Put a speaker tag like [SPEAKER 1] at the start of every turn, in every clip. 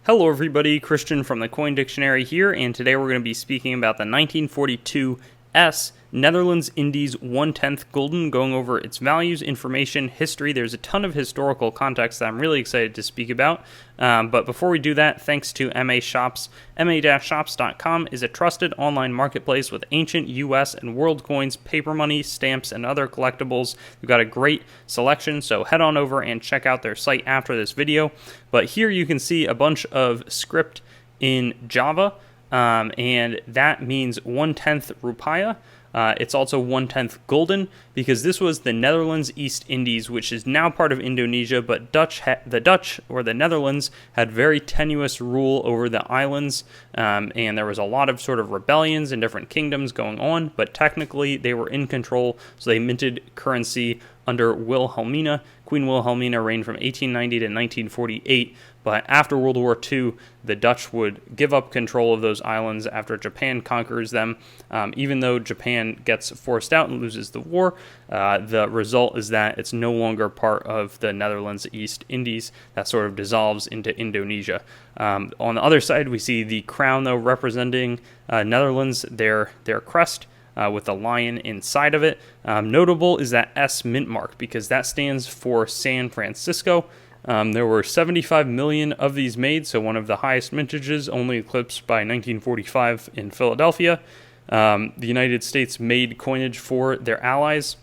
[SPEAKER 1] Hello everybody, Christian from the Coin Dictionary here, and today we're going to be speaking about the 1942 S Netherlands Indies 1/10 Gulden, going over its values, information, history. There's a ton of historical context that I'm really excited to speak about. But before we do that, thanks to Mashops. ma-shops.com is a trusted online marketplace with ancient US and world coins, paper money, stamps, and other collectibles. They've got a great selection, so head on over and check out their site after this video. But here you can see a bunch of script in Java, and that means 1/10 rupiah. It's also 1/10 Gulden, because this was the Netherlands East Indies, which is now part of Indonesia, but the Dutch, or the Netherlands, had very tenuous rule over the islands, and there was a lot of sort of rebellions in different kingdoms going on, but technically they were in control, so they minted currency under Wilhelmina. Queen Wilhelmina reigned from 1890 to 1948, but after World War II, the Dutch would give up control of those islands after Japan conquers them. Even though Japan gets forced out and loses the war, the result is that it's no longer part of the Netherlands East Indies. That sort of dissolves into Indonesia. On the other side, we see the crown, though, representing Netherlands, their crest, with a lion inside of it. Notable is that S mint mark, because that stands for San Francisco. There were 75 million of these made, so one of the highest mintages, only eclipsed by 1945 in Philadelphia. The United States made coinage for their allies,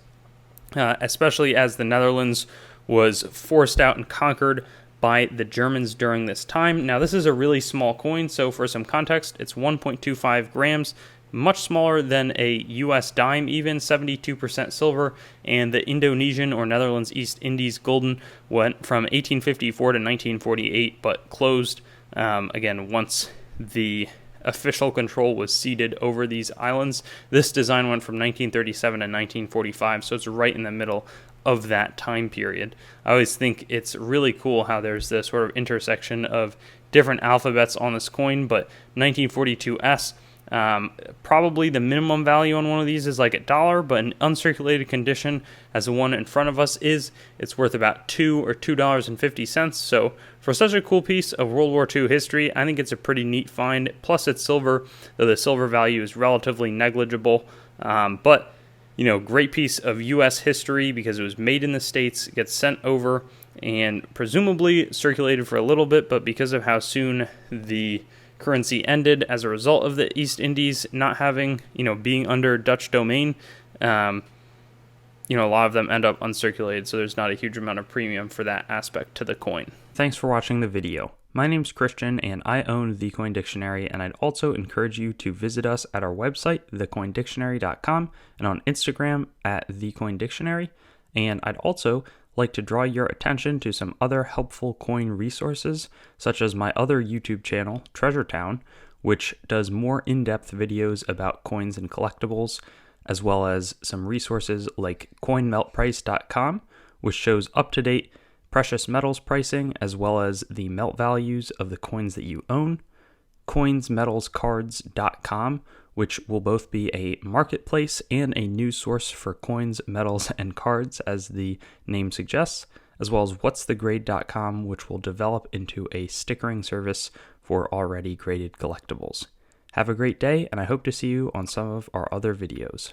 [SPEAKER 1] especially as the Netherlands was forced out and conquered by the Germans during this time. Now, this is a really small coin, so for some context, it's 1.25 grams, much smaller than a US dime even, 72% silver, and the Indonesian or Netherlands East Indies Gulden went from 1854 to 1948, but closed again once the official control was ceded over these islands. This design went from 1937 to 1945, so it's right in the middle of that time period. I always think it's really cool how there's this sort of intersection of different alphabets on this coin, but 1942S, probably the minimum value on one of these is like $1, but in uncirculated condition, as the one in front of us is, it's worth about $2 or $2.50. So for such a cool piece of World War II history, I think it's a pretty neat find. Plus it's silver, though the silver value is relatively negligible. But you know, great piece of U.S. history because it was made in the States, gets sent over, and presumably circulated for a little bit, but because of how soon the currency ended as a result of the East Indies not having, being under Dutch domain, a lot of them end up uncirculated, so there's not a huge amount of premium for that aspect to the coin. Thanks for watching the video. My name's Christian, and I own The Coin Dictionary, and I'd also encourage you to visit us at our website, thecoindictionary.com, and on Instagram at thecoindictionary, and I'd also like to draw your attention to some other helpful coin resources, such as my other YouTube channel, Treasure Town, which does more in-depth videos about coins and collectibles, as well as some resources like coinmeltprice.com, which shows up-to-date precious metals pricing, as well as the melt values of the coins that you own, coinsmetalscards.com, which will both be a marketplace and a news source for coins, metals, and cards, as the name suggests, as well as whatsthegrade.com, which will develop into a stickering service for already graded collectibles. Have a great day, and I hope to see you on some of our other videos.